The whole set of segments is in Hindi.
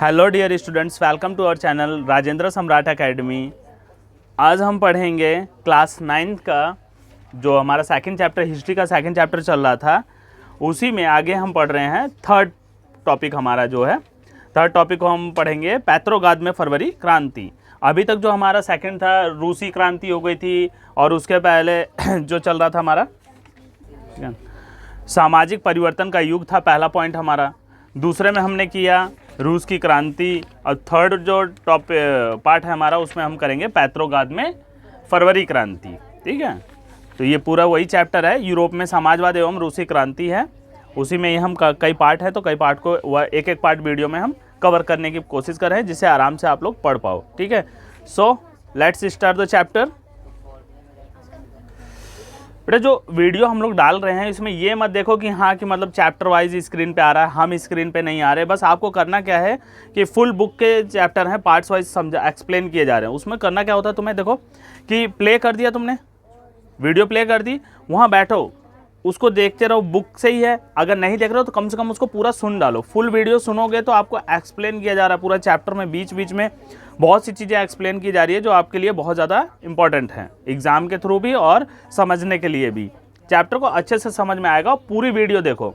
Hello dear students, welcome to our channel Rajendra Samrat academy. आज हम पढ़ेंगे क्लास 9 का जो हमारा सेकंड चैप्टर हिस्ट्री का सेकंड चैप्टर चल रहा था, उसी में आगे हम पढ़ रहे हैं थर्ड टॉपिक। हमारा जो है थर्ड टॉपिक को हम पढ़ेंगे पेट्रोग्राद में फरवरी क्रांति। अभी तक जो हमारा सेकंड था रूसी क्रांति हो गई थी, और उसके पहले जो चल रहा था हमारा सामाजिक परिवर्तन का युग था, पहला पॉइंट हमारा। दूसरे में हमने किया रूस की क्रांति, और थर्ड जो टॉप पार्ट है हमारा उसमें हम करेंगे पेट्रोग्राद में फरवरी क्रांति। ठीक है, तो ये पूरा वही चैप्टर है, यूरोप में समाजवाद एवं रूसी क्रांति है। उसी में हम कई पार्ट है, तो कई पार्ट को एक एक पार्ट वीडियो में हम कवर करने की कोशिश कर रहे हैं, जिससे आराम से आप लोग पढ़ पाओ। ठीक है, so let's start the chapter. बेटा जो वीडियो हम लोग डाल रहे हैं इसमें ये मत देखो कि हाँ कि मतलब चैप्टर वाइज स्क्रीन पे आ रहा है, हम स्क्रीन पे नहीं आ रहे। बस आपको करना क्या है कि फुल बुक के चैप्टर हैं, पार्ट्स वाइज समझा एक्सप्लेन किए जा रहे हैं। उसमें करना क्या होता है, तुम्हें देखो कि प्ले कर दिया तुमने, वीडियो प्ले कर दी, वहाँ बैठो, उसको देखते रहो, बुक से ही है। अगर नहीं देख रहे हो तो कम से कम उसको पूरा सुन डालो। फुल वीडियो सुनोगे तो आपको एक्सप्लेन किया जा रहा है पूरा चैप्टर में, बीच बीच में बहुत सी चीज़ें एक्सप्लेन की जा रही है जो आपके लिए बहुत ज़्यादा इंपॉर्टेंट है, एग्जाम के थ्रू भी और समझने के लिए भी। चैप्टर को अच्छे से समझ में आएगा। पूरी वीडियो देखो,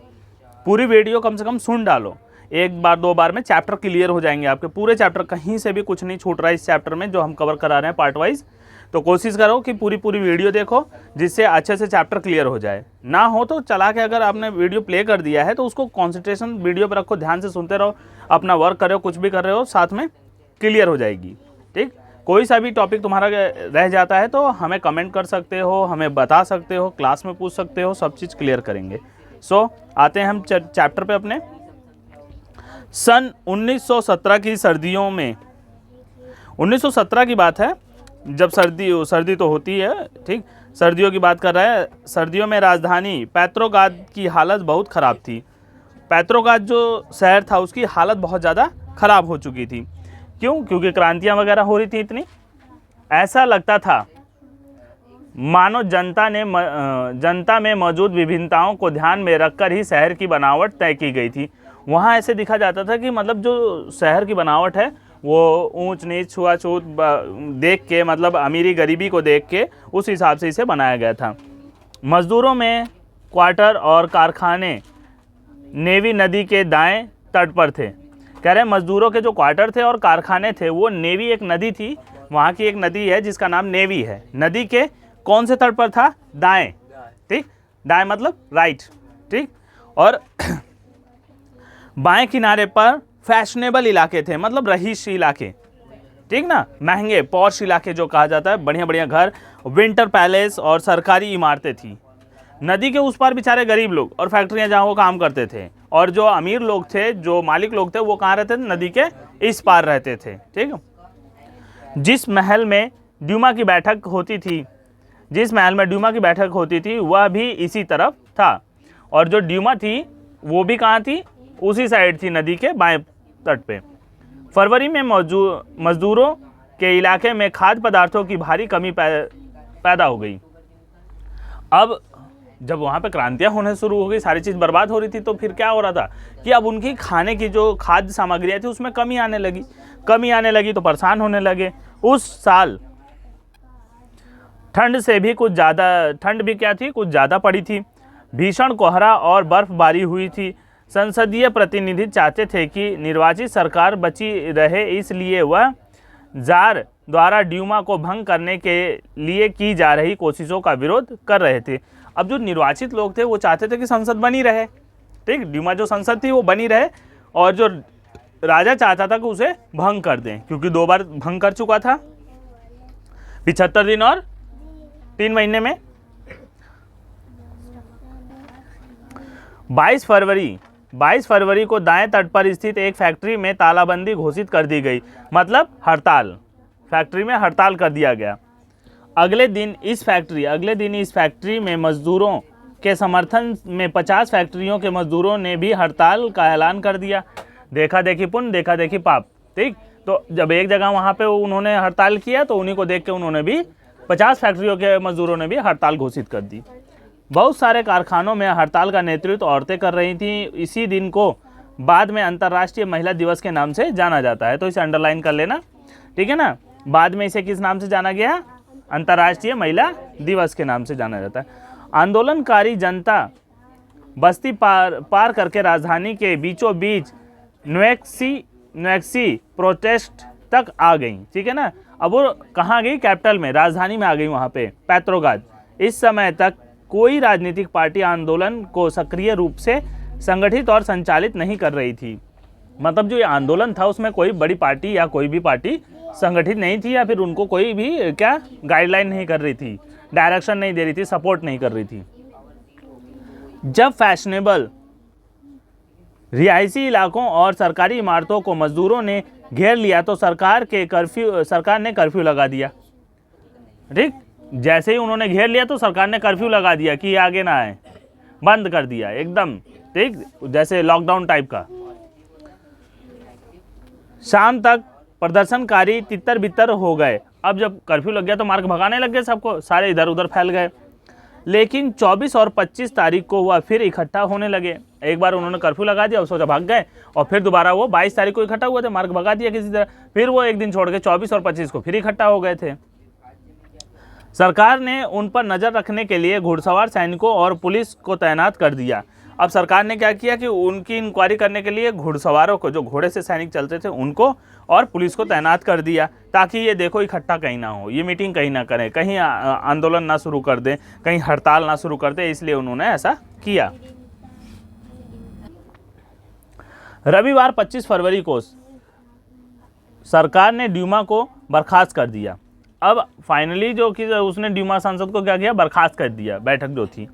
पूरी वीडियो कम से कम सुन डालो, एक बार दो बार में चैप्टर क्लियर हो जाएंगे आपके पूरे चैप्टर। कहीं से भी कुछ नहीं छूट रहा है इस चैप्टर में जो हम कवर करा रहे हैं पार्ट वाइज। तो कोशिश करो कि पूरी वीडियो देखो, जिससे अच्छे से चैप्टर क्लियर हो जाए। ना हो तो चला के अगर आपने वीडियो प्ले कर दिया है तो उसको कंसंट्रेशन वीडियो पर रखो, ध्यान से सुनते रहो, अपना वर्क कर रहे हो, कुछ भी कर रहे हो, साथ में क्लियर हो जाएगी। ठीक, कोई सा भी टॉपिक तुम्हारा रह जाता है तो हमें कमेंट कर सकते हो, हमें बता सकते हो, क्लास में पूछ सकते हो, सब चीज़ क्लियर करेंगे। सो आते हैं हम चैप्टर पे अपने। सन 1917 की सर्दियों में, 1917 की बात है, जब सर्दी तो होती है, ठीक, सर्दियों की बात कर रहा है। सर्दियों में राजधानी पेट्रोग्राद की हालत बहुत ख़राब थी। पेट्रोग्राद जो शहर था उसकी हालत बहुत ज़्यादा ख़राब हो चुकी थी। क्यों? क्योंकि क्रांतियाँ वगैरह हो रही थी इतनी। ऐसा लगता था मानो जनता में मौजूद विभिन्नताओं को ध्यान में रखकर ही शहर की बनावट तय की गई थी। वहाँ ऐसे दिखा जाता था कि मतलब जो शहर की बनावट है वो ऊंच नीच छुआछूत देख के, मतलब अमीरी गरीबी को देख के उस हिसाब से इसे बनाया गया था। मज़दूरों में क्वार्टर और कारखाने नेवी नदी के दाएं तट पर थे। कह रहे हैं मज़दूरों के जो क्वार्टर थे और कारखाने थे वो नेवी, एक नदी थी वहाँ की, एक नदी है जिसका नाम नेवी है। नदी के कौन से तट पर था? दाएं। ठीक, दाएं मतलब राइट। ठीक, और बाएं किनारे पर फैशनेबल इलाके थे, मतलब रईस इलाके। ठीक ना, महंगे पॉश इलाके जो कहा जाता है, बढ़िया बढ़िया घर, विंटर पैलेस और सरकारी इमारतें थी। नदी के उस पार बेचारे गरीब लोग और फैक्ट्रियां जहाँ वो काम करते थे, और जो अमीर लोग थे, जो मालिक लोग थे, वो कहाँ रहते थे? नदी के इस पार रहते थे। ठीक, जिस महल में ड्यूमा की बैठक होती थी वह भी इसी तरफ था, और जो ड्यूमा थी वो भी कहाँ थी? उसी साइड थी, नदी के बाएं तट पे। फरवरी में मजदूरों के इलाके में खाद्य पदार्थों की भारी कमी पैदा हो गई। अब जब वहाँ पे क्रांतियाँ होने शुरू हो गई, सारी चीज़ बर्बाद हो रही थी, तो फिर क्या हो रहा था कि अब उनकी खाने की जो खाद्य सामग्रियाँ थी उसमें कमी आने लगी तो परेशान होने लगे। उस साल ठंड भी क्या थी? कुछ ज़्यादा पड़ी थी। भीषण कोहरा और बर्फबारी हुई थी। संसदीय प्रतिनिधि चाहते थे कि निर्वाचित सरकार बची रहे, इसलिए वह जार द्वारा ड्यूमा को भंग करने के लिए की जा रही कोशिशों का विरोध कर रहे थे। अब जो निर्वाचित लोग थे वो चाहते थे कि संसद बनी रहे। ठीक, ड्यूमा जो संसद थी वो बनी रहे, और जो राजा चाहता था कि उसे भंग कर दें, क्योंकि 2 बार भंग कर चुका था, 75 दिन और 3 महीने में। 22 फरवरी को दाएं तट पर स्थित एक फैक्ट्री में तालाबंदी घोषित कर दी गई, मतलब हड़ताल, फैक्ट्री में हड़ताल कर दिया गया। अगले दिन इस फैक्ट्री में मजदूरों के समर्थन में 50 फैक्ट्रियों के मजदूरों ने भी हड़ताल का ऐलान कर दिया। देखा देखी पुण्य, देखा देखी पाप। ठीक, तो जब एक जगह वहाँ पे उन्होंने हड़ताल किया तो उन्हीं को देख के उन्होंने भी 50 फैक्ट्रियों के मजदूरों ने भी हड़ताल घोषित कर दी। बहुत सारे कारखानों में हड़ताल का नेतृत्व औरतें कर रही थीं। इसी दिन को बाद में अंतर्राष्ट्रीय महिला दिवस के नाम से जाना जाता है। तो इसे अंडरलाइन कर लेना, ठीक है ना। बाद में इसे किस नाम से जाना गया? अंतर्राष्ट्रीय महिला दिवस के नाम से जाना जाता है। आंदोलनकारी जनता बस्ती पार करके राजधानी के बीचों बीच न्वेक्सी प्रोटेस्ट तक आ गई, ठीक है ना। अब वो कहाँ गई? कैपिटल में, राजधानी में आ गई, वहाँ पे पेट्रोग्राद। इस समय तक कोई राजनीतिक पार्टी आंदोलन को सक्रिय रूप से संगठित और संचालित नहीं कर रही थी। मतलब जो ये आंदोलन था उसमें कोई बड़ी पार्टी या कोई भी पार्टी संगठित नहीं थी, या फिर उनको कोई भी क्या गाइडलाइन नहीं कर रही थी, डायरेक्शन नहीं दे रही थी, सपोर्ट नहीं कर रही थी। जब फैशनेबल रिहायशी इलाकों और सरकारी इमारतों को मजदूरों ने घेर लिया तो सरकार ने कर्फ्यू लगा दिया। ठीक, जैसे ही उन्होंने घेर लिया तो सरकार ने कर्फ्यू लगा दिया कि आगे ना आए, बंद कर दिया एकदम, ठीक, जैसे लॉकडाउन टाइप का। शाम तक प्रदर्शनकारी तितर बितर हो गए। अब जब कर्फ्यू लग गया तो मार्ग भगाने लग गए सबको, सारे इधर उधर फैल गए। लेकिन 24 और 25 तारीख को वह फिर इकट्ठा होने लगे। एक बार उन्होंने कर्फ्यू लगा दिया, सोचा भाग गए, और फिर दोबारा वो 22 तारीख को इकट्ठा हुए थे, मार्ग भगा दिया किसी तरह। फिर वो एक दिन छोड़ के 24 और 25 को फिर इकट्ठा हो गए थे। सरकार ने उन पर नजर रखने के लिए घुड़सवार सैनिकों और पुलिस को तैनात कर दिया। अब सरकार ने क्या किया कि उनकी इंक्वायरी करने के लिए घुड़सवारों को, जो घोड़े से सैनिक चलते थे, उनको और पुलिस को तैनात कर दिया, ताकि ये देखो इकट्ठा कहीं ना हो, ये मीटिंग कहीं ना करें, कहीं आंदोलन ना शुरू कर दें, कहीं हड़ताल ना शुरू कर दें, इसलिए उन्होंने ऐसा किया। रविवार 25 फरवरी को सरकार ने ड्यूमा को बर्खास्त कर दिया। अब फाइनली जो कि उसने ड्यूमा सांसद को क्या किया? बर्खास्त कर दिया, बैठक जो थी।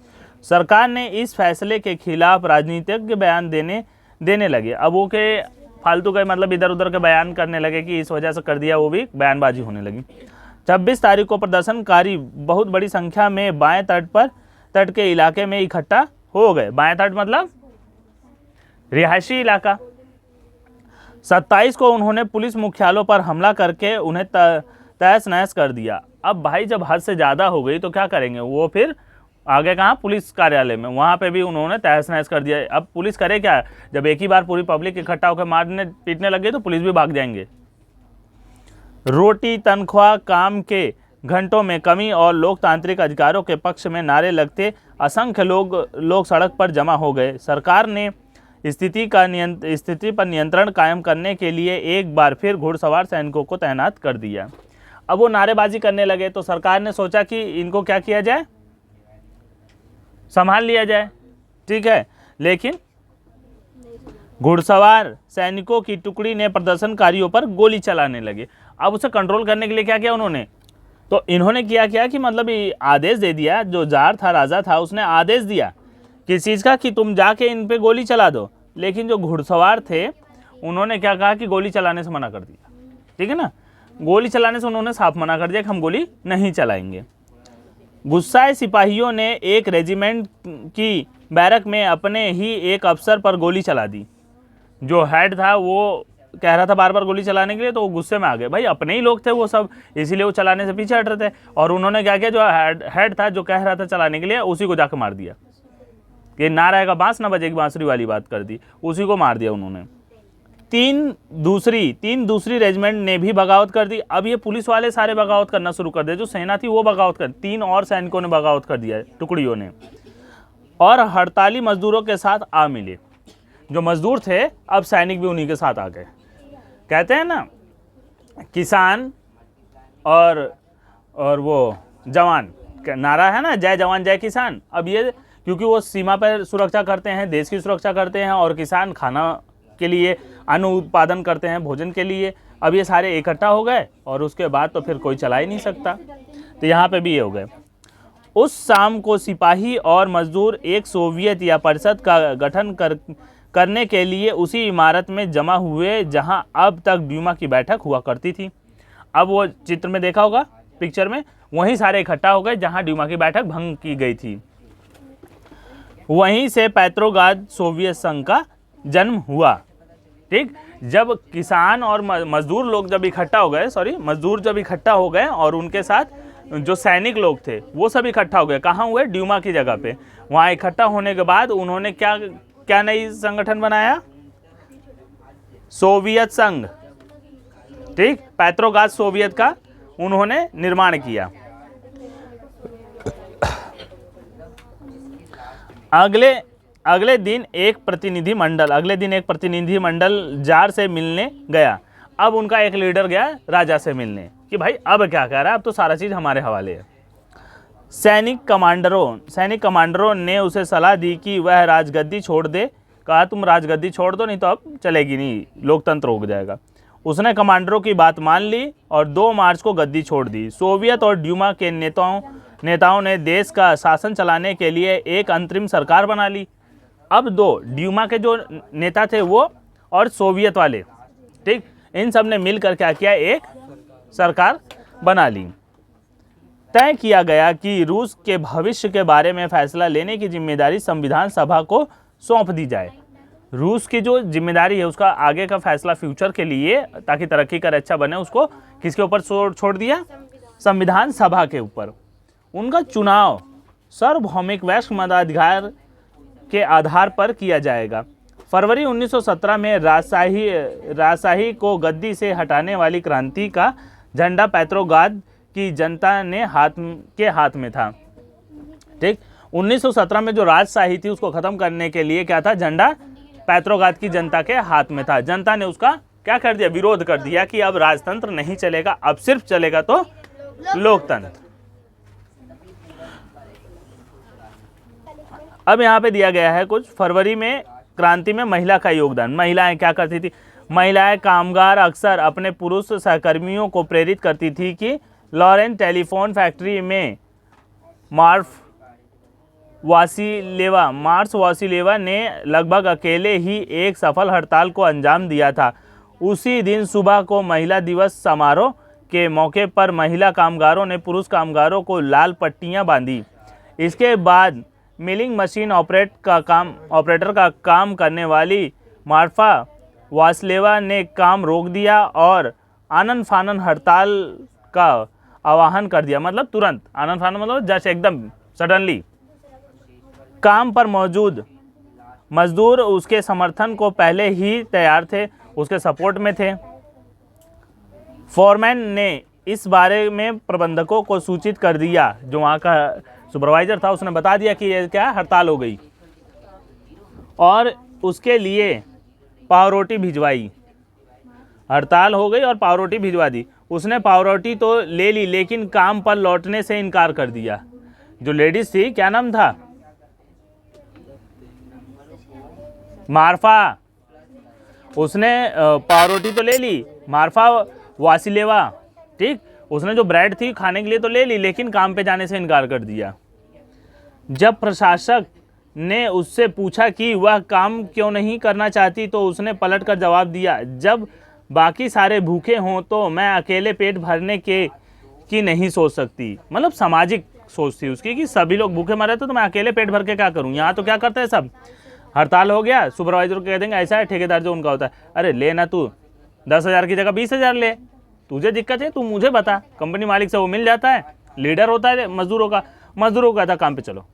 सरकार ने इस फैसले के खिलाफ राजनीतिज्ञ बयान देने लगे। अब वो के फालतू के, मतलब इधर उधर के बयान करने लगे कि इस वजह से कर दिया, वो भी बयानबाजी होने लगी। 26 तारीख को प्रदर्शनकारी बहुत बड़ी संख्या में बाएं तट के इलाके में इकट्ठा हो गए। बाएं तट मतलब रिहायशी इलाका। 27 को उन्होंने पुलिस मुख्यालयों पर हमला करके उन्हें तहस नहस कर दिया। अब भाई जब हद से ज़्यादा हो गई तो क्या करेंगे वो? फिर आगे कहाँ? पुलिस कार्यालय में, वहाँ पे भी उन्होंने तहस नहस कर दिया। अब पुलिस करे क्या? जब एक ही बार पूरी पब्लिक इकट्ठा होकर मारने पीटने लगे तो पुलिस भी भाग जाएंगे। रोटी, तनख्वाह, काम के घंटों में कमी और लोकतांत्रिक अधिकारों के पक्ष में नारे लगते असंख्य लोग सड़क पर जमा हो गए। सरकार ने स्थिति पर नियंत्रण कायम करने के लिए एक बार फिर घुड़सवार सैनिकों को तैनात कर दिया। अब वो नारेबाजी करने लगे तो सरकार ने सोचा कि इनको क्या किया जाए? संभाल लिया जाए, ठीक है। लेकिन घुड़सवार सैनिकों की टुकड़ी ने प्रदर्शनकारियों पर गोली चलाने लगे। अब उसे कंट्रोल करने के लिए क्या किया उन्होंने? तो इन्होंने किया कि मतलब आदेश दे दिया, जो जार था, राजा था, उसने आदेश दिया किस चीज़ का? कि तुम जाके इन पे गोली चला दो। लेकिन जो घुड़सवार थे उन्होंने क्या कहा कि गोली चलाने से मना कर दिया, ठीक है ना। गोली चलाने से उन्होंने साफ मना कर दिया कि हम गोली नहीं चलाएंगे। गुस्साए सिपाहियों ने एक रेजिमेंट की बैरक में अपने ही एक अफसर पर गोली चला दी। जो हेड था वो कह रहा था बार बार गोली चलाने के लिए, तो वो गुस्से में आ गए। भाई अपने ही लोग थे वो सब, इसीलिए वो चलाने से पीछे हट रहे थे। और उन्होंने क्या किया? जो हेड था, जो कह रहा था चलाने के लिए, उसी को जाकर मार दिया। कि ना रहेगा बांस ना बजेगी बांसुरी वाली बात कर दी, उसी को मार दिया उन्होंने। तीन दूसरी रेजिमेंट ने भी बगावत कर दी। अब ये पुलिस वाले सारे बगावत करना शुरू कर दिए, जो सेना थी वो बगावत कर, 3 और सैनिकों ने बगावत कर दिया, टुकड़ियों ने, और हड़ताली मजदूरों के साथ आ मिले। जो मजदूर थे अब सैनिक भी उन्हीं के साथ आ गए। कहते हैं ना, किसान और वो जवान, नारा है ना, जय जवान जय किसान। अब ये क्योंकि वो सीमा पर सुरक्षा करते हैं, देश की सुरक्षा करते हैं, और किसान खाना के लिए अन्न उत्पादन करते हैं, भोजन के लिए। अब ये सारे इकट्ठा हो गए और उसके बाद तो फिर कोई चला ही नहीं सकता। तो यहाँ पे भी ये हो गए। उस शाम को सिपाही और मजदूर एक सोवियत या परिषद का गठन करने के लिए उसी इमारत में जमा हुए जहां अब तक ड्यूमा की बैठक हुआ करती थी। अब वो चित्र में देखा होगा, पिक्चर में, वहीं सारे इकट्ठा हो गए जहां ड्यूमा की बैठक भंग की गई थी। वहीं से पेट्रोग्राद सोवियत संघ का जन्म हुआ। ठीक, जब किसान और मजदूर लोग जब इकट्ठा हो गए, और उनके साथ जो सैनिक लोग थे वो सब इकट्ठा हो गए। कहाँ हुए? ड्यूमा की जगह पे। वहाँ इकट्ठा होने के बाद उन्होंने क्या नई संगठन बनाया? सोवियत संघ, ठीक, पेट्रोग्राद सोवियत का उन्होंने निर्माण किया। अगले दिन एक प्रतिनिधि मंडल जार से मिलने गया। अब उनका एक लीडर गया राजा से मिलने कि भाई अब क्या कह रहा है, अब तो सारा चीज हमारे हवाले है। सैनिक कमांडरों ने उसे सलाह दी कि वह राजगद्दी छोड़ दे। कहा तुम राजगद्दी छोड़ दो, नहीं तो अब चलेगी नहीं, लोकतंत्र रुक जाएगा। उसने कमांडरों की बात मान ली और 2 मार्च को गद्दी छोड़ दी। सोवियत और ड्यूमा के नेताओं ने देश का शासन चलाने के लिए एक अंतरिम सरकार बना ली। अब 2 ड्यूमा के जो नेता थे वो और सोवियत वाले, ठीक, इन सब ने मिलकर क्या किया, एक सरकार बना ली। तय किया गया कि रूस के भविष्य के बारे में फैसला लेने की जिम्मेदारी संविधान सभा को सौंप दी जाए। रूस की जो जिम्मेदारी है उसका आगे का फैसला फ्यूचर के लिए, ताकि तरक्की कर अच्छा बने, उसको किसके ऊपर छोड़ दिया, संविधान सभा के ऊपर। उनका चुनाव सार्वभौमिक वैश्विक मताधिकार के आधार पर किया जाएगा। फरवरी 1917 में राजशाही को गद्दी से हटाने वाली क्रांति का झंडा पेट्रोग्राद की जनता ने हाथ में था, ठीक। 1917 में जो राजशाही थी उसको खत्म करने के लिए क्या था, झंडा पेट्रोग्राद की जनता के हाथ में था। जनता ने उसका क्या कर दिया, विरोध कर दिया कि अब राजतंत्र नहीं चलेगा, अब सिर्फ चलेगा तो लोकतंत्र। अब यहाँ पे दिया गया है कुछ फरवरी में क्रांति में महिला का योगदान। महिलाएं क्या करती थी, महिलाएं कामगार अक्सर अपने पुरुष सहकर्मियों को प्रेरित करती थी कि लॉरेंस टेलीफोन फैक्ट्री में मार्स वासिलेवा ने लगभग अकेले ही एक सफल हड़ताल को अंजाम दिया था। उसी दिन सुबह को महिला दिवस समारोह के मौके पर महिला कामगारों ने पुरुष कामगारों को लाल पट्टियां बांधी। इसके बाद मिलिंग मशीन ऑपरेटर का काम करने वाली मार्फा वासिलेवा ने काम रोक दिया और आनन फानन हड़ताल का आह्वान कर दिया। मतलब तुरंत, आनन फानन मतलब जैसे एकदम सडनली। काम पर मौजूद मजदूर उसके समर्थन को पहले ही तैयार थे, उसके सपोर्ट में थे। फॉरमैन ने इस बारे में प्रबंधकों को सूचित कर दिया। जो वहाँ का सुपरवाइजर था उसने बता दिया कि ये क्या हड़ताल हो गई, और उसके लिए पाव रोटी भिजवाई। हड़ताल हो गई और पाव रोटी भिजवा दी। उसने पाव रोटी तो ले ली लेकिन काम पर लौटने से इनकार कर दिया। जो लेडीज थी, क्या नाम था, मार्फा, उसने पाव रोटी तो ले ली, मार्फा वासिलेवा, ठीक, उसने जो ब्रेड थी खाने के लिए तो ले ली लेकिन काम पे जाने से इनकार कर दिया। जब प्रशासक ने उससे पूछा कि वह काम क्यों नहीं करना चाहती तो उसने पलटकर जवाब दिया, जब बाकी सारे भूखे हों तो मैं अकेले पेट भरने की नहीं सोच सकती। मतलब सामाजिक सोच थी उसकी कि सभी लोग भूखे मरे तो मैं अकेले पेट भर के क्या करूं। यहाँ तो क्या करते हैं सब, हड़ताल हो गया, सुपरवाइजर को कह देंगे ऐसा है, ठेकेदार जो उनका होता है, अरे ले ना तू 10,000 की जगह 20,000 ले, तुझे दिक्कत है तू मुझे बता। कंपनी मालिक से वो मिल जाता है, लीडर होता है मजदूरों का कहता काम पे चलो,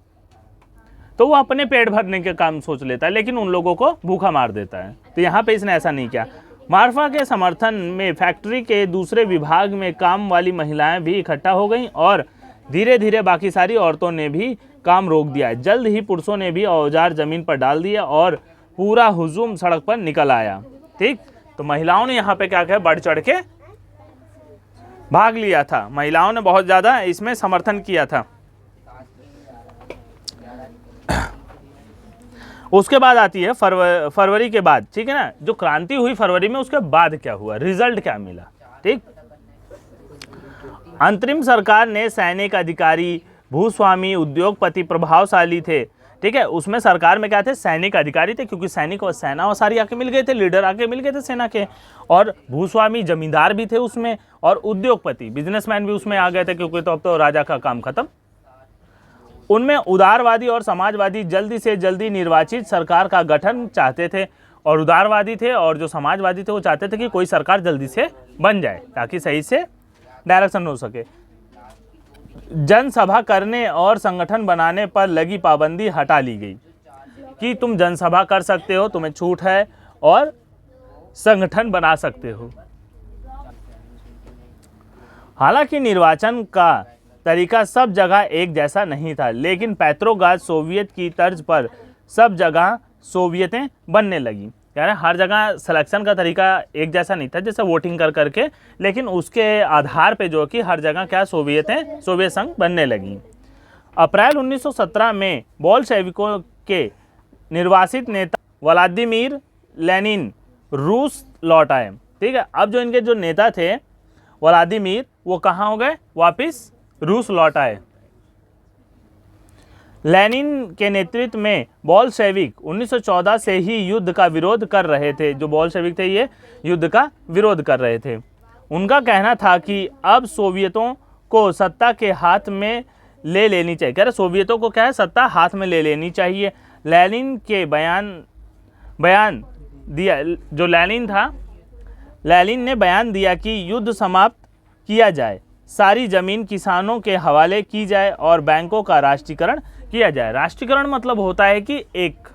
तो वो अपने पेट भरने के काम सोच लेता है लेकिन उन लोगों को भूखा मार देता है। तो यहाँ पे इसने ऐसा नहीं किया। मार्फा के समर्थन में फैक्ट्री के दूसरे विभाग में काम वाली महिलाएं भी इकट्ठा हो गईं और धीरे धीरे बाकी सारी औरतों ने भी काम रोक दिया। जल्द ही पुरुषों ने भी औजार जमीन पर डाल दिया और पूरा हुजूम सड़क पर निकल आया, ठीक। तो महिलाओं ने यहाँ पे क्या किया, बढ़ चढ़ के भाग लिया था। महिलाओं ने बहुत ज्यादा इसमें समर्थन किया था। उसके बाद आती है फरवरी के बाद, ठीक है ना, जो क्रांति हुई फरवरी में, उसके बाद क्या हुआ, रिजल्ट क्या मिला, ठीक। अंतरिम सरकार ने सैनिक अधिकारी, भूस्वामी, उद्योगपति प्रभावशाली थे, ठीक है। उसमें सरकार में क्या थे, सैनिक अधिकारी थे क्योंकि सैनिक और सेना और सारी आके मिल गए थे, लीडर आके मिल गए थे सेना के, और भूस्वामी जमींदार भी थे उसमें, और उद्योगपति बिजनेसमैन भी उसमें आ गए थे क्योंकि तो अब तो राजा का काम खत्म। उनमें उदारवादी और समाजवादी जल्दी से जल्दी निर्वाचित सरकार का गठन चाहते थे, और उदारवादी थे और जो समाजवादी थे वो चाहते थे कि कोई सरकार जल्दी से बन जाए ताकि सही से डायरेक्शन हो सके। जनसभा करने और संगठन बनाने पर लगी पाबंदी हटा ली गई कि तुम जनसभा कर सकते हो, तुम्हें छूट है, और संगठन बना सकते हो। हालांकि निर्वाचन का तरीका सब जगह एक जैसा नहीं था, लेकिन पेट्रोग्राद सोवियत की तर्ज पर सब जगह सोवियतें बनने लगी। यानी हर जगह सिलेक्शन का तरीका एक जैसा नहीं था, जैसे वोटिंग कर करके, लेकिन उसके आधार पे जो कि हर जगह क्या सोवियत संघ बनने लगी। अप्रैल 1917 में बोल्शेविकों के निर्वासित नेता व्लादिमीर लेनिन रूस लौट आए। ठीक है, अब जो इनके जो नेता थे व्लादिमीर, वो कहाँ हो गए, वापिस रूस लौट आए। लेनिन के नेतृत्व में बोल्शेविक 1914 से ही युद्ध का विरोध कर रहे थे। जो बोल्शेविक थे ये युद्ध का विरोध कर रहे थे। उनका कहना था कि अब सोवियतों को सत्ता के हाथ में ले लेनी चाहिए। कह रहे सोवियतों को क्या है, सत्ता हाथ में ले लेनी चाहिए। लेनिन के बयान दिया, जो लेनिन था, लेनिन ने बयान दिया कि युद्ध समाप्त किया जाए, सारी जमीन किसानों के हवाले की जाए और बैंकों का राष्ट्रीयकरण किया जाए। राष्ट्रीयकरण मतलब होता है कि एक,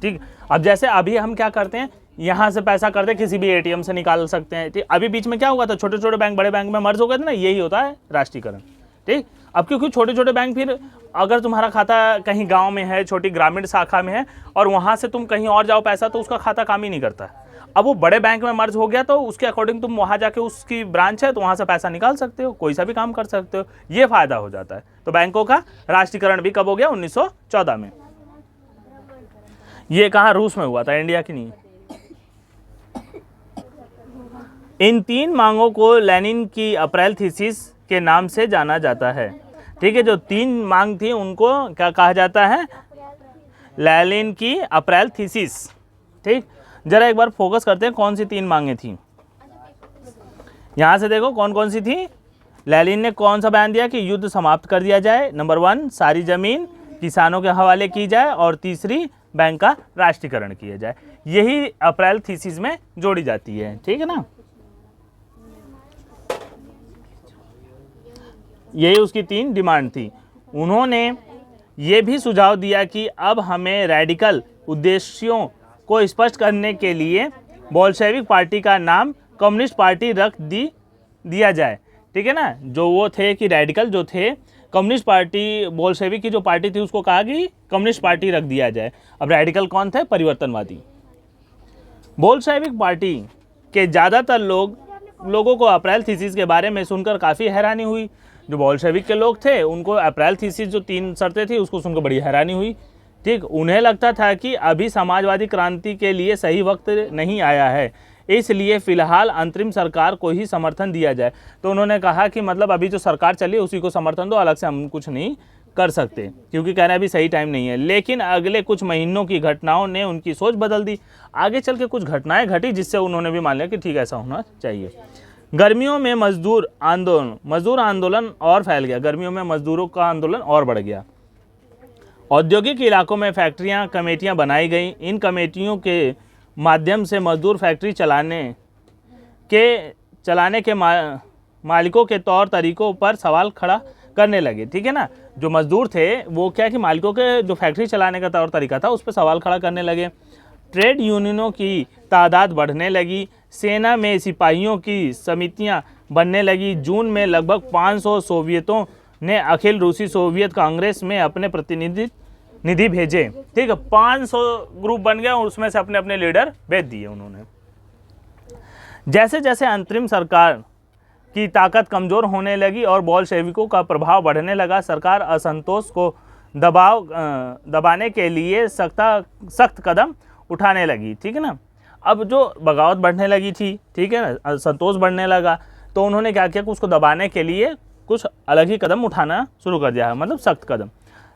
ठीक, अब जैसे अभी हम क्या करते हैं, यहाँ से पैसा करते किसी भी एटीएम से निकाल सकते हैं। ठीक, अभी बीच में क्या हुआ था, छोटे छोटे बैंक बड़े बैंक में मर्ज हो गए थे ना, यही होता है राष्ट्रीयकरण। ठीक, अब क्योंकि छोटे छोटे बैंक, फिर अगर तुम्हारा खाता कहीं गांव में है, छोटी ग्रामीण शाखा में है, और वहाँ से तुम कहीं और जाओ पैसा, तो उसका खाता काम ही नहीं करता है। अब वो बड़े बैंक में मर्ज हो गया, तो उसके अकॉर्डिंग तुम वहाँ जाके, उसकी ब्रांच है तो वहाँ से पैसा निकाल सकते हो, कोई सा भी काम कर सकते हो, ये फायदा हो जाता है। तो बैंकों का राष्ट्रीयकरण भी कब हो गया, 1914 में। ये कहाँ, रूस में हुआ था, इंडिया की नहीं। इन 3 मांगों को लेनिन की अप्रैल थीसिस के नाम से जाना जाता है। ठीक है, जो 3 मांग थी उनको क्या कहा जाता है, लेनिन की अप्रैल थीसिस। ठीक, जरा एक बार फोकस करते हैं कौन सी 3 मांगे थी। यहां से देखो कौन कौन सी थी। लेनिन ने कौन सा बयान दिया कि युद्ध समाप्त कर दिया जाए, नंबर 1 सारी जमीन किसानों के हवाले की जाए, और तीसरी बैंक का राष्ट्रीयकरण किया जाए। यही अप्रैल थीसिस में जोड़ी जाती है। ठीक है ना, यही उसकी 3 डिमांड थी। उन्होंने ये भी सुझाव दिया कि अब हमें रेडिकल उद्देश्यों को स्पष्ट करने के लिए बोल्शेविक पार्टी का नाम कम्युनिस्ट पार्टी रख दिया जाए। ठीक है ना, जो वो थे कि रेडिकल जो थे, कम्युनिस्ट पार्टी, बोल्शेविक की जो पार्टी थी उसको कहा कि कम्युनिस्ट पार्टी रख दिया जाए। अब रेडिकल कौन थे, परिवर्तनवादी। बोल्शेविक पार्टी के ज़्यादातर लोगों को अप्रैल थीसिस के बारे में सुनकर काफ़ी हैरानी हुई। जो बोल्शेविक के लोग थे उनको अप्रैल थीसिस जो 3 शर्तें थी उसको सुनकर बड़ी हैरानी हुई। ठीक, उन्हें लगता था कि अभी समाजवादी क्रांति के लिए सही वक्त नहीं आया है, इसलिए फिलहाल अंतरिम सरकार को ही समर्थन दिया जाए। तो उन्होंने कहा कि मतलब अभी जो सरकार चली उसी को समर्थन दो, अलग से हम कुछ नहीं कर सकते, क्योंकि कहना अभी सही टाइम नहीं है। लेकिन अगले कुछ महीनों की घटनाओं ने उनकी सोच बदल दी। आगे चल के कुछ घटनाएं घटी जिससे उन्होंने भी मान लिया कि ठीक ऐसा होना चाहिए। गर्मियों में मजदूर आंदोलन और फैल गया। गर्मियों में मजदूरों का आंदोलन और बढ़ गया। औद्योगिक इलाकों में फैक्ट्रियां, कमेटियां बनाई गई। इन कमेटियों के माध्यम से मजदूर फैक्ट्री चलाने के मालिकों के तौर तरीकों पर सवाल खड़ा करने लगे। ठीक है ना, जो मजदूर थे वो क्या कि मालिकों के जो फैक्ट्री चलाने का तौर तरीका था उस पर सवाल खड़ा करने लगे। ट्रेड यूनियनों की तादाद बढ़ने लगी। सेना में सिपाहियों की समितियां बनने लगी। जून में लगभग 500 सोवियतों ने अखिल रूसी सोवियत कांग्रेस में अपने प्रतिनिधि भेजे। ठीक है, 500 ग्रुप बन गया और उसमें से अपने अपने लीडर भेज दिए उन्होंने। जैसे जैसे अंतरिम सरकार की ताकत कमज़ोर होने लगी और बोल्शेविकों का प्रभाव बढ़ने लगा, सरकार असंतोष को दबाने के लिए सख्त कदम उठाने लगी। ठीक है ना, अब जो बगावत बढ़ने लगी थी, ठीक है ना, असंतोष बढ़ने लगा, तो उन्होंने क्या किया कि उसको दबाने के लिए कुछ अलग ही कदम उठाना शुरू कर दिया है, मतलब सख्त कदम।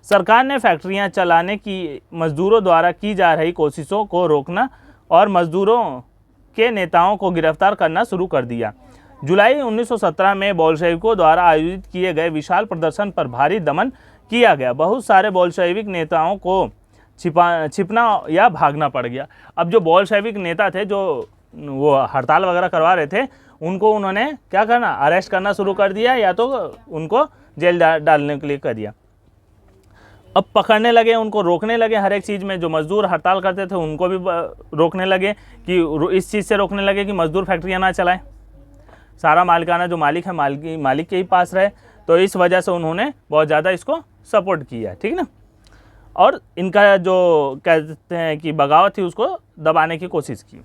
सरकार ने फैक्ट्रियां चलाने की मजदूरों द्वारा की जा रही कोशिशों को रोकना और मजदूरों के नेताओं को गिरफ्तार करना शुरू कर दिया। जुलाई 1917 में बोल्शेविकों द्वारा आयोजित किए गए विशाल प्रदर्शन पर भारी दमन किया गया। बहुत सारे बोल्शेविक नेताओं को छिपना या भागना पड़ गया। अब जो बोल्शेविक नेता थे जो वो हड़ताल वगैरह करवा रहे थे, उनको उन्होंने क्या करना, अरेस्ट करना शुरू कर दिया या तो उनको जेल डालने के लिए कर दिया। अब पकड़ने लगे, उनको रोकने लगे हर एक चीज़ में। जो मजदूर हड़ताल करते थे उनको भी रोकने लगे, कि इस चीज़ से रोकने लगे कि मजदूर फैक्ट्रियाँ ना चलाएं, सारा मालिकाना जो मालिक है मालिक के ही पास रहे। तो इस वजह से उन्होंने बहुत ज़्यादा इसको सपोर्ट किया, ठीक ना। और इनका जो कहते हैं कि बगावत थी उसको दबाने की कोशिश की।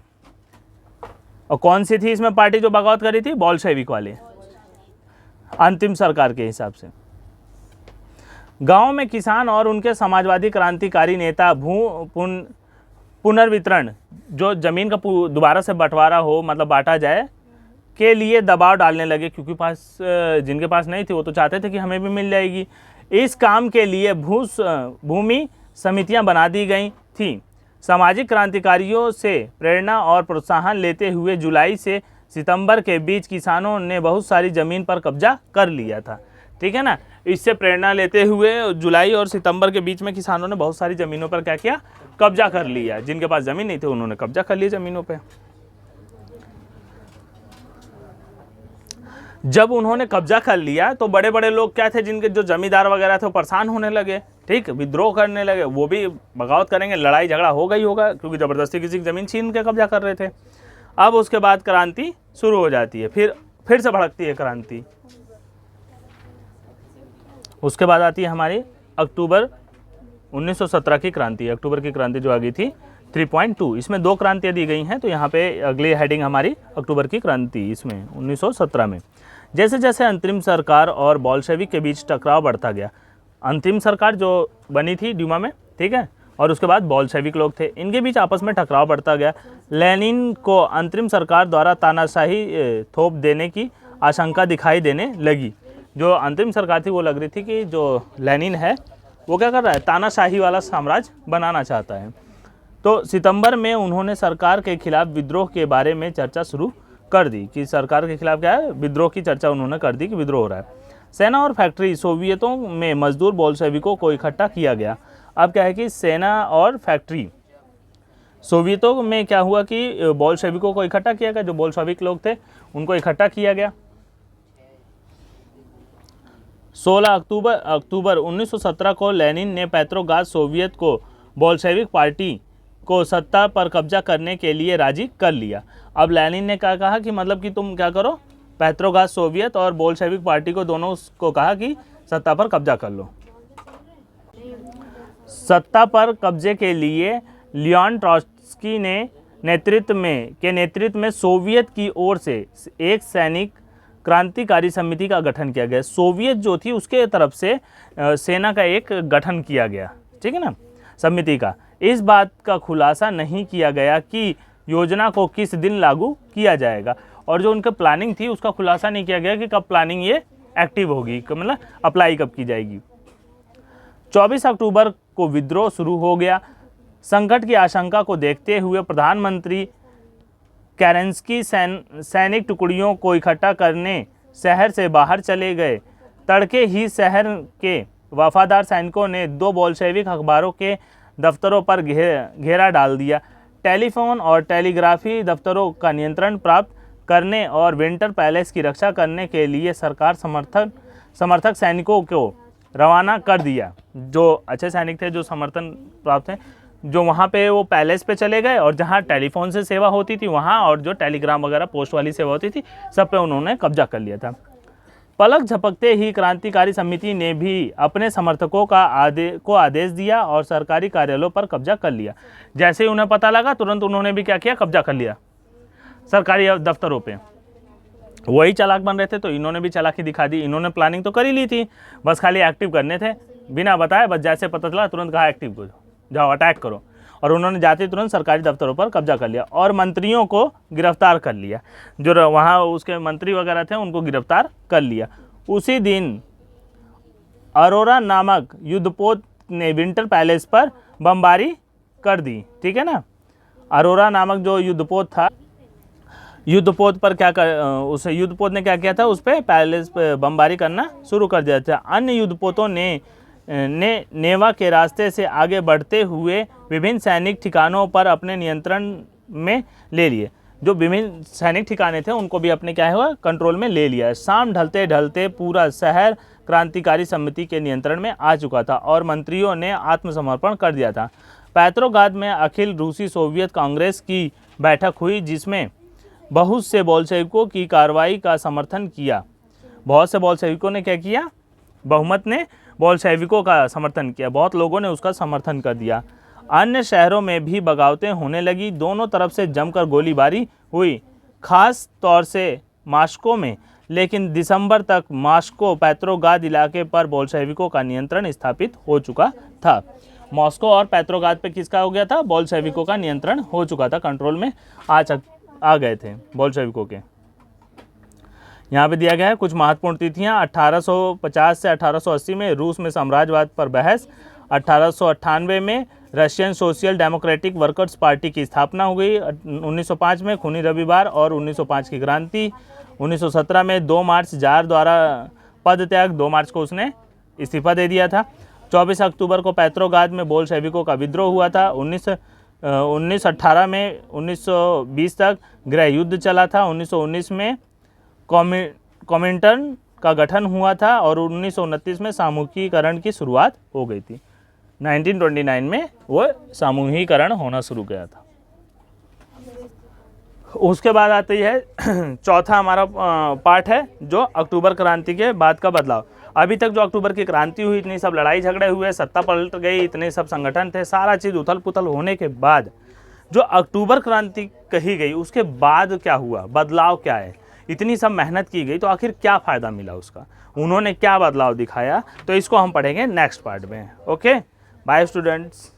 और कौन सी थी इसमें पार्टी जो बगावत करी थी? बोल्शेविक वाले, अंतिम सरकार के हिसाब से। गांव में किसान और उनके समाजवादी क्रांतिकारी नेता पुनर्वितरण, जो जमीन का दोबारा से बंटवारा हो, मतलब बांटा जाए, के लिए दबाव डालने लगे, क्योंकि जिनके पास नहीं थी वो तो चाहते थे कि हमें भी मिल जाएगी। इस काम के लिए भूमि समितियां बना दी गई थीं। सामाजिक क्रांतिकारियों से प्रेरणा और प्रोत्साहन लेते हुए जुलाई से सितंबर के बीच किसानों ने बहुत सारी ज़मीन पर कब्जा कर लिया था, ठीक है ना। इससे प्रेरणा लेते हुए जुलाई और सितंबर के बीच में किसानों ने बहुत सारी ज़मीनों पर क्या किया? कब्जा कर लिया। जिनके पास ज़मीन नहीं थी उन्होंने कब्जा कर लिया ज़मीनों पे। जब उन्होंने कब्जा कर लिया तो बड़े बड़े लोग क्या थे, जिनके जो जमींदार वगैरह थे वो परेशान होने लगे, ठीक, विद्रोह करने लगे। वो भी बगावत करेंगे, लड़ाई झगड़ा होगा ही होगा, क्योंकि ज़बरदस्ती किसी की ज़मीन छीन के कब्जा कर रहे थे। अब उसके बाद क्रांति शुरू हो जाती है, फिर से भड़कती है क्रांति। उसके बाद आती है हमारी अक्टूबर 1917 की क्रांति। अक्टूबर की क्रांति जो आ गई थी 3.2, इसमें 2 क्रांतियाँ दी गई हैं। तो यहाँ पे अगली हेडिंग हमारी अक्टूबर की क्रांति, इसमें 1917 में। जैसे जैसे अंतरिम सरकार और बोल्शेविक के बीच टकराव बढ़ता गया, अंतिम सरकार जो बनी थी ड्यूमा में, ठीक है, और उसके बाद बोल्शेविक लोग थे, इनके बीच आपस में टकराव बढ़ता गया। लेनिन को अंतरिम सरकार द्वारा तानाशाही थोप देने की आशंका दिखाई देने लगी। जो अंतरिम सरकार थी वो लग रही थी कि जो लेनिन है वो क्या कर रहा है? तानाशाही वाला साम्राज्य बनाना चाहता है। तो सितंबर में उन्होंने सरकार के खिलाफ विद्रोह के बारे में चर्चा शुरू कर दी, कि सरकार के खिलाफ क्या है? विद्रोह की चर्चा उन्होंने कर दी कि विद्रोह हो रहा है। सेना और फैक्ट्री, सोवियतों में मजदूर बोल्शेविकों को इकट्ठा किया गया। अब क्या है कि सेना और फैक्ट्री, सोवियतों में क्या हुआ कि बोल्शेविकों को इकट्ठा किया गया, जो बोल्शेविक लोग थे उनको इकट्ठा किया गया। 16 अक्टूबर 1917 को लेनिन ने पेट्रोग्राद सोवियत को बोल्शेविक पार्टी को सत्ता पर कब्जा करने के लिए राजी कर लिया। अब लेनिन ने क्या कहा कि मतलब कि तुम क्या करो, पेट्रोग्राद सोवियत और बोल्शेविक पार्टी को दोनों को कहा कि सत्ता पर कब्जा कर लो। सत्ता पर कब्जे के लिए लियोन ट्रॉट्स्की ने नेतृत्व में सोवियत की ओर से एक सैनिक क्रांतिकारी समिति का गठन किया गया। सोवियत जो थी उसके तरफ से सेना का एक गठन किया गया, ठीक है ना, समिति का। इस बात का खुलासा नहीं किया गया कि योजना को किस दिन लागू किया जाएगा, और जो उनका प्लानिंग थी उसका खुलासा नहीं किया गया कि कब प्लानिंग ये एक्टिव होगी, मतलब अप्लाई कब की जाएगी। 24 अक्टूबर को विद्रोह शुरू हो गया। संकट की आशंका को देखते हुए प्रधानमंत्री केरेंस्की सैनिक टुकड़ियों को इकट्ठा करने शहर से बाहर चले गए। तड़के ही शहर के वफादार सैनिकों ने 2 बोल्शेविक अखबारों के दफ्तरों पर घेरा डाल दिया। टेलीफोन और टेलीग्राफी दफ्तरों का नियंत्रण प्राप्त करने और विंटर पैलेस की रक्षा करने के लिए सरकार समर्थक सैनिकों को रवाना कर दिया। जो अच्छे सैनिक थे, जो समर्थन प्राप्त थे, जो वहाँ पे वो पैलेस पे चले गए, और जहाँ टेलीफोन से सेवा होती थी वहाँ, और जो टेलीग्राम वगैरह पोस्ट वाली सेवा होती थी, सब पे उन्होंने कब्जा कर लिया था। पलक झपकते ही क्रांतिकारी समिति ने भी अपने समर्थकों को आदेश दिया और सरकारी कार्यालयों पर कब्जा कर लिया। जैसे ही उन्हें पता लगा तुरंत उन्होंने भी क्या किया? कब्जा कर लिया सरकारी दफ्तरों पे। वही चालाक बन रहे थे तो इन्होंने भी चालाकी दिखा दी। इन्होंने प्लानिंग तो कर ही ली थी, बस खाली एक्टिव करने थे, बिना बताए। बस जैसे पता चला तुरंत कहा एक्टिव करो, जाओ अटैक करो, और उन्होंने जाते तुरंत सरकारी दफ्तरों पर कब्जा कर लिया और मंत्रियों को गिरफ्तार कर लिया। जो वहाँ उसके मंत्री वगैरह थे उनको गिरफ्तार कर लिया। उसी दिन अरोरा नामक युद्धपोत ने विंटर पैलेस पर बमबारी कर दी, ठीक है ना। अरोरा नामक जो युद्धपोत था, युद्धपोत पर उस युद्धपोत ने क्या किया था? उस पर पैलेस पे बमबारी करना शुरू कर दिया था। अन्य युद्धपोतों ने नेवा के रास्ते से आगे बढ़ते हुए विभिन्न सैनिक ठिकानों पर अपने नियंत्रण में ले लिए। जो विभिन्न सैनिक ठिकाने थे उनको भी अपने क्या हुआ? कंट्रोल में ले लिया। शाम ढलते ढलते पूरा शहर क्रांतिकारी समिति के नियंत्रण में आ चुका था और मंत्रियों ने आत्मसमर्पण कर दिया था। पेट्रोग्राद में अखिल रूसी सोवियत कांग्रेस की बैठक हुई जिसमें बहुत से बोल्शेविकों की कार्रवाई का समर्थन किया। बहुत से बोल्शेविकों ने क्या किया? बहुमत ने बोल्शेविकों का समर्थन किया, बहुत लोगों ने उसका समर्थन कर दिया। अन्य शहरों में भी बगावतें होने लगी, दोनों तरफ से जमकर गोलीबारी हुई, खास तौर से मास्को में। लेकिन दिसंबर तक मास्को पेट्रोग्राद इलाके पर बोल्शेविकों का नियंत्रण स्थापित हो चुका था। मॉस्को और पेट्रोग्राद पे किसका हो गया था? बोल्शेविकों का नियंत्रण हो चुका था, कंट्रोल में आ गए थे बोल्शेविकों के। यहाँ पे दिया गया है कुछ महत्वपूर्ण तिथियाँ। 1850 से 1880 में रूस में साम्राज्यवाद पर बहस। 1898 में Russian social democratic workers party की स्थापना हो गई। 1905 में खूनी रविवार और 1905 की क्रांति। 1917 में 2 मार्च जार द्वारा पद त्याग, 2 मार्च को उसने इस्तीफा दे दिया था। 24 अक्टूबर को पेट्रोग्राद में बोल्शेविकों का विद्रोह हुआ था। 1918 में 1920 तक गृह युद्ध चला था। 1919 में कॉमिंटर्न का गठन हुआ था और 1929 में सामूहिकीकरण की शुरुआत हो गई थी। 1929 में वो सामूहिकीकरण होना शुरू किया था। उसके बाद आती है चौथा हमारा पार्ट है जो अक्टूबर क्रांति के बाद का बदलाव। अभी तक जो अक्टूबर की क्रांति हुई, इतनी सब लड़ाई झगड़े हुए, सत्ता पलट गई, इतने सब संगठन थे, सारा चीज़ उथल पुथल होने के बाद जो अक्टूबर क्रांति कही गई, उसके बाद क्या हुआ, बदलाव क्या है? इतनी सब मेहनत की गई तो आखिर क्या फ़ायदा मिला उसका, उन्होंने क्या बदलाव दिखाया, तो इसको हम पढ़ेंगे नेक्स्ट पार्ट में। Okay, bye students.